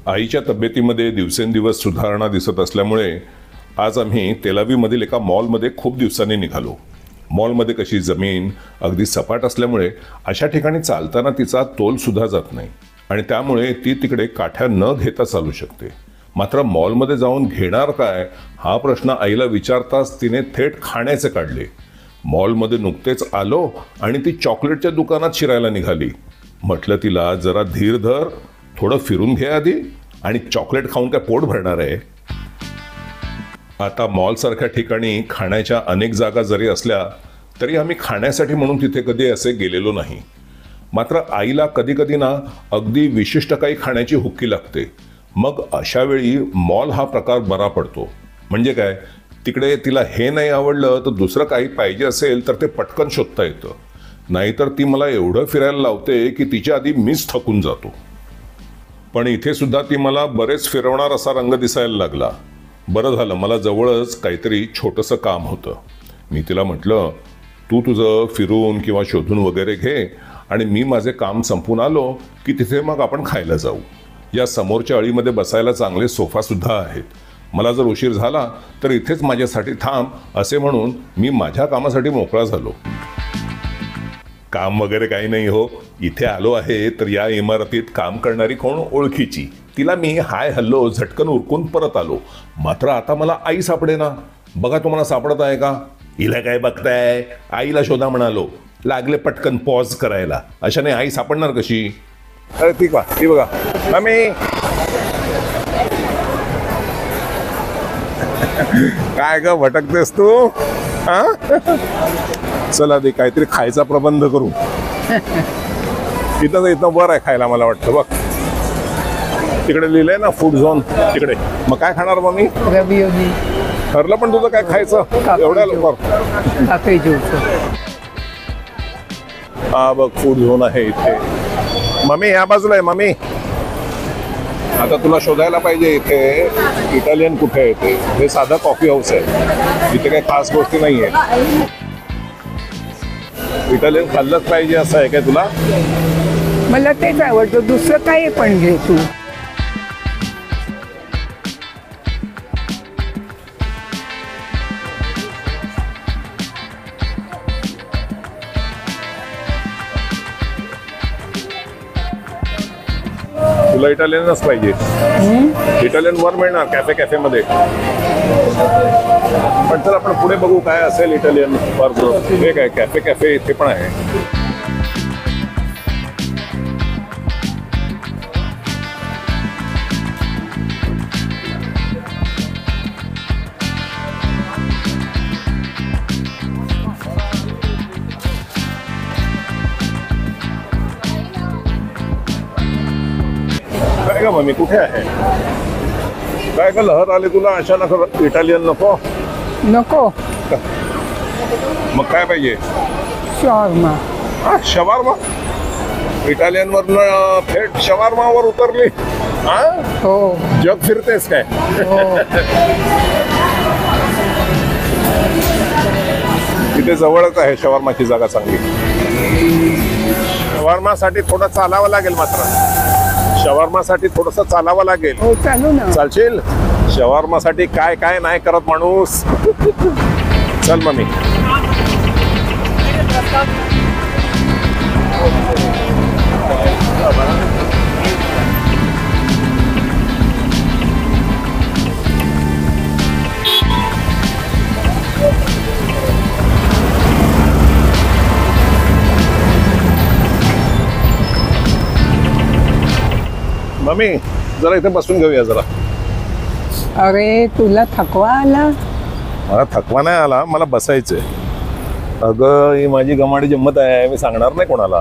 आईच्या तब्येतीमध्ये दिवसेंदिवस सुधारणा दिसत असल्यामुळे आज आम्ही तेल अवीवमधील एका मॉलमध्ये खूप दिवसांनी निघालो. मॉलमध्ये कशी जमीन अगदी सपाट असल्यामुळे अशा ठिकाणी चालताना तिचा तोलसुद्धा जात नाही आणि त्यामुळे ती तिकडे काठ्या न घेता चालू शकते. मात्र मॉलमध्ये जाऊन घेणार काय हा प्रश्न आईला विचारताच तिने थेट खाण्याचे काढले. मॉलमध्ये नुकतेच आलो आणि ती चॉकलेटच्या दुकानात शिरायला निघाली. म्हटलं तिला जरा धीर धर, थोडं फिरून घे आधी, आणि चॉकलेट खाऊन काय पोट भरणार आहे. आता मॉलसारख्या ठिकाणी खाण्याच्या अनेक जागा जरी असल्या तरी आम्ही खाण्यासाठी म्हणून तिथे कधी असे गेलेलो नाही. मात्र आईला कधी कधी ना अगदी विशिष्ट काही खाण्याची हुक्की लागते. मग अशा वेळी मॉल हा प्रकार बरा पडतो. म्हणजे काय, तिकडे तिला हे नाही आवडलं तर दुसरं काही पाहिजे असेल तर ते पटकन शोधता येतं. नाहीतर ती मला एवढं फिरायला लावते की तिच्या आधी मीच थकून जातो. पण इथे सुद्धा ती मला बरेच फिरवणार असा रंग दिसायला लागला. बरं झालं, मला जवळच काहीतरी छोटंसं काम होतं. मी तिला म्हटलं, तू तुझं फिरून किंवा शोधून वगैरे घे आणि मी माझे काम संपून आलो की तिथे मग आपण खायला जाऊ. या समोरच्या अळीमध्ये बसायला चांगले सोफासुद्धा आहेत. मला जर उशीर झाला तर इथेच माझ्यासाठी थांब असे म्हणून मी माझ्या कामासाठी मोकळा झालो. काम वगैरे काही नाही हो, इथे आलो आहे तर या इमारतीत काम करणारी कोण ओळखीची, तिला मी हाय हल्लो झटकन उरकून परत आलो. मात्र आता मला आई सापडेना. बघा तुम्हाला सापडत आहे का? हिला काय बघताय, आईला शोधा म्हणालो. लागले पटकन पॉज करायला. अशाने आई सापडणार कशी? अरे ती का, ती बघा मम्मी. काय ग भटकतेस तू? हा, चला दे काहीतरी खायचा प्रबंध करू. इथं बरं आहे खायला मला वाटतं. बघ तिकडे लिहिलंय ना फूड झोन, तिकडे. मग काय खाणार मग मी? रवियोगी ठरलं पण तुझं काय खायचं एवढ्या लवकर? काकडी ज्यूस. हा बघ फूड झोन आहे इथे. मम्मी या बाजूला आहे मम्मी. आता तुला शोधायला पाहिजे इथे इटालियन कुठे आहे ते. हे साधं कॉफी हाऊस आहे, इथे काही खास गोष्टी नाही आहे. इटालियन खाल्लंच पाहिजे असं आहे काय तुला? मला तेच आवडतं, दुसरं काही पण घे तू. तुला इटालियनच पाहिजे? इटालियन वर मिळणार कॅफे मध्ये. पण चल आपण पुढे बघू काय असेल इटालियन वर. हे काय कॅफे इथे पण आहे. काय का मम्मी कुठे आहे? काय का लहर आली तुला अचानक? इटालियन नको? नको. मग काय पाहिजे? शॉर्मा. हा शवारमा? इटालियन वरनं थेट शवारमावर उतरली? हा हो. जग फिरतेस काय? हो. तिथे जवळच आहे शवारमाची जागा चांगली. शवारमासाठी थोडं चालावं लागेल. मात्र शवारमासाठी थोडंसं चालावं लागेल. हो चालू ना. चालशील? शवारमासाठी काय काय नाही करत माणूस. चल मम्मी. मम्मी जरा इथे बसून घेऊया जरा. अरे तुला थकवा आला? मला थकवा नाही आला, मला बसायचंय. अगं ही माझी गमाडी जम्मत आहे, मी सांगणार नाही कोणाला.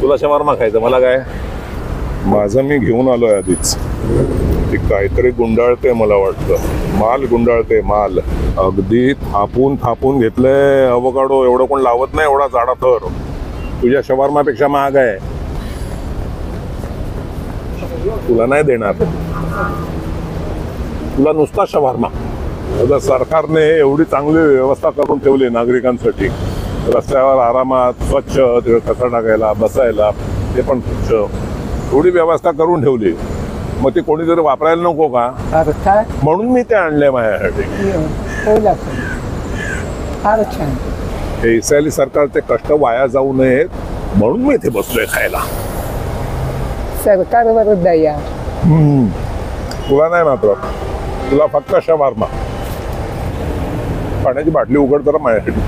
तुला शवारमा खायचं, मला काय? माझं मी घेऊन आलोय आधीच. ती काहीतरी गुंडाळते मला वाटतं. माल गुंडाळते माल. अगदी थापून घेतलंय. अवोकाडो एवढं कोण लावत नाही, एवढा जाडा थर. तुझ्या शवारमापेक्षा महाग आहे. तुला नाही देणार, तुला नुसता शवारमा. आता सरकारने एवढी चांगली व्यवस्था करून ठेवली नागरिकांसाठी. रस्त्यावर आरामात स्वच्छ कचरा टाकायला, बसायला, ते पण स्वच्छ. एवढी व्यवस्था करून ठेवली. मग ते कोणीतरी वापरायला नको का? अर्थात म्हणून मी ते आणलंय माझ्यासाठी. कोल्हापूर फार छान. हे इस्रायली सरकारचे कष्ट वाया जाऊ नयेत म्हणून मी इथे बसलोय खायला. सरकारवर दया. तुला नाही मात्र, तुला फक्त शवारमा. पाण्याची बाटली उघड जरा माझ्यासाठी.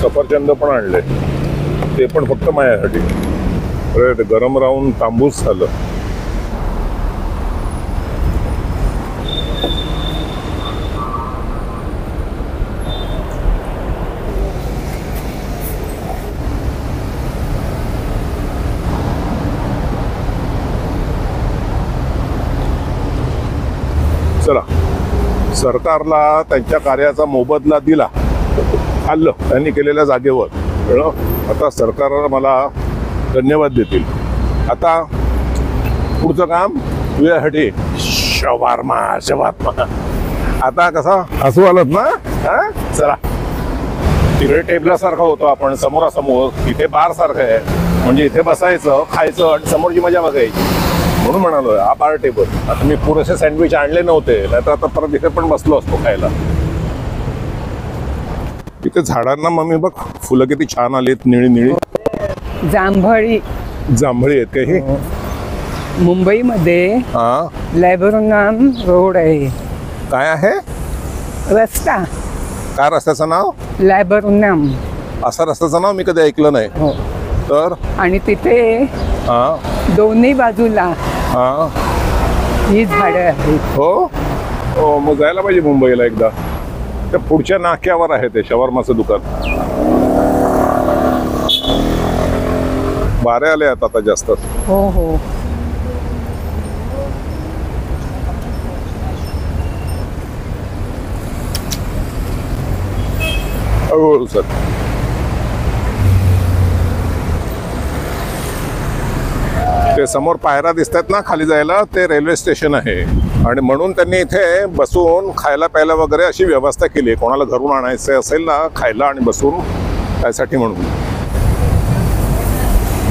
सफरचंद पण आणले, ते पण फक्त माझ्यासाठी. अरे ते गरम राहून तांबूस झालं. चला, सरकारला त्यांच्या कार्याचा मोबदला दिला, खाल्लं त्यांनी केलेल्या जागेवर. कळलं? आता सरकार मला धन्यवाद देतील. आता पुढचं काम तुझ्यासाठी शवारमा. आता कसा हसू आलत ना? हा? चला, तिकडे टेबलासारखं होतो आपण समोरासमोर, इथे बार सारखं आहे. म्हणजे इथे बसायचं, खायचं आणि समोरची मजा बघायची. म्हणून म्हणालो हा बार टेबल. आता मी पुरेसे सँडविच आणले नव्हते, नाहीतर आता परत इथे पण बसलो असतो खायला. इथे झाडांना मम्मी बघ फुलं किती छान आलीत, निळी निळी. जांभळी जांभळी आहेत काही. मुंबईमध्ये हा, लॅबरोनाम रोड आहे. काय आहे? रस्ता काय रस्त्याचं नाव? लॅबरोनाम. असं रस्त्याचं नाव मी कधी ऐकलं नाही. हो. तर आणि तिथे हा दोन्ही बाजूला हा ही झाडं आहेत. हो हो, मग जायला पाहिजे मुंबईला एकदा. त्या पुढच्या नाक्यावर आहे ते शवारमाचं दुकान. वारे आले आता जास्त. हो हो. हळूहळू सर. ते समोर पायऱ्या दिसतात ना खाली जायला, ते रेल्वे स्टेशन आहे. आणि म्हणून त्यांनी इथे बसून खायला प्यायला वगैरे अशी व्यवस्था केली आहे. कोणाला घरून आणायचं असेल ना खायला आणि बसून त्यासाठी म्हणून.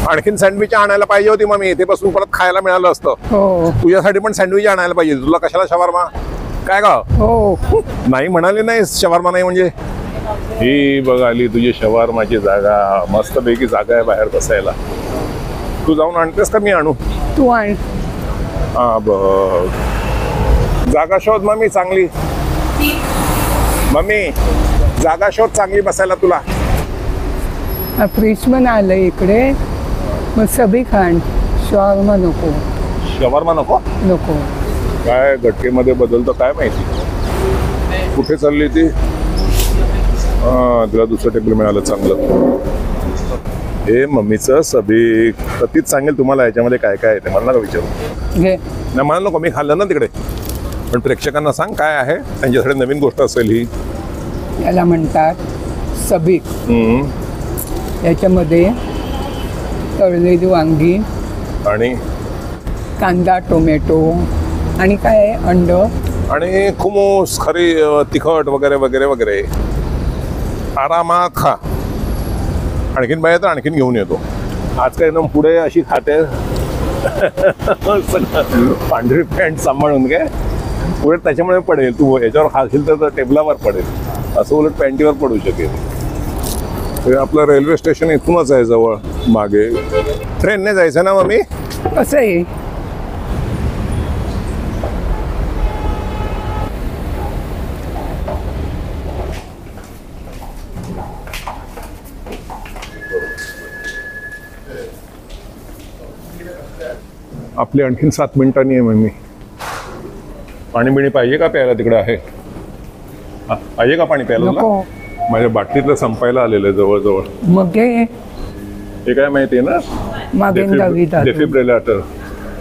आणखीन सँडविच आणायला पाहिजे होती मग मी इथे बसून परत खायला मिळालं असतं. हो तुझ्यासाठी पण सँडविच आणायला पाहिजे. तुला कशाला शवारमा? काय का हो. नाही म्हणाली नाही शवारमा नाही म्हणजे? ही बघ आली तुझी शवारमाची जागा. मस्तपैकी जागा आहे बाहेर बसायला. तू जाऊन आणतेस का मी आणू? तू आण. हा बघ, जागा शोध मम्मी चांगली. मम्मी जागा शोध चांगली बसायला तुला. फ्रीज पण आलं इकडे. मग सभी खाण. शॉर्मा नको. शवारमा नको? नको. काय गटकेमध्ये बदलतं काय माहिती. कुठे चालली ती? हा, तिला दुसरं टेबल मिळालं चांगलं. हे मम्मीचं सभी तीच सांगेल तुम्हाला याच्यामध्ये काय काय आहे ते. मला नका विचारू. घे. नाही मला नको, मी खाल्लं ना तिकडे. पण प्रेक्षकांना सांग काय आहे, त्यांच्यासाठी नवीन गोष्ट असेल ही. याला म्हणतात सबीक. याच्यामध्ये तळलेली वांगी आणि कांदा टोमॅटो आणि काय आहे अंड आणि खुमूस खरी तिखट वगैरे वगैरे वगैरे. आरामात खा. आणखीन पाहिजे तर आणखीन घेऊन येतो. आज काय एकदम पुढे अशी खाते पांढरी पॅन्ट सांभाळून काय पुढे त्याच्यामुळे पडेल. तू याच्यावर खाशील तर टेबलावर पडेल. असं उलट पॅन्टीवर पडू शकेल. हे आपलं रेल्वे स्टेशन इथूनच आहे जवळ मागे. ट्रेनने जायचं ना मम्मी? कसं आहे. आपली आणखीन 7 मिनिटांनी आहे मम्मी. पाणी बिणी पाहिजे का प्यायला? तिकडे आहे. पाहिजे का पाणी प्यायला? नको. माझ्या बाटलीतलं संपायला आलेलं आहे जवळजवळ. मग घे. हे काय माहिती आहे ना, मागेन गावी जातो. डेफिब्रिलेटर.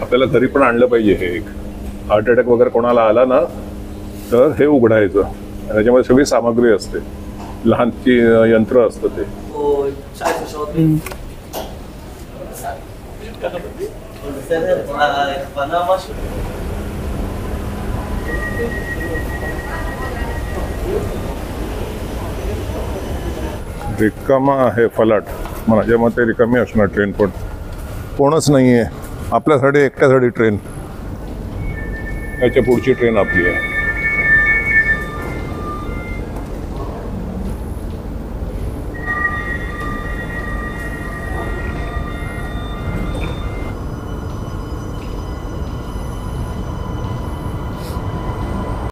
आपल्याला घरी पण आणलं पाहिजे हे. एक हार्ट अटॅक वगैरे कोणाला आला ना तर हे उघडायचं. त्याच्यामध्ये सगळी सामग्री असते. लहानची यंत्र असतं ते. रिकामा आहे फलाट. माझ्या मते रिकामी असणार ट्रेन, पण कोणच नाही आहे. आपल्यासाठी एकट्यासाठी ट्रेन, याच्या पुढची ट्रेन आपली आहे.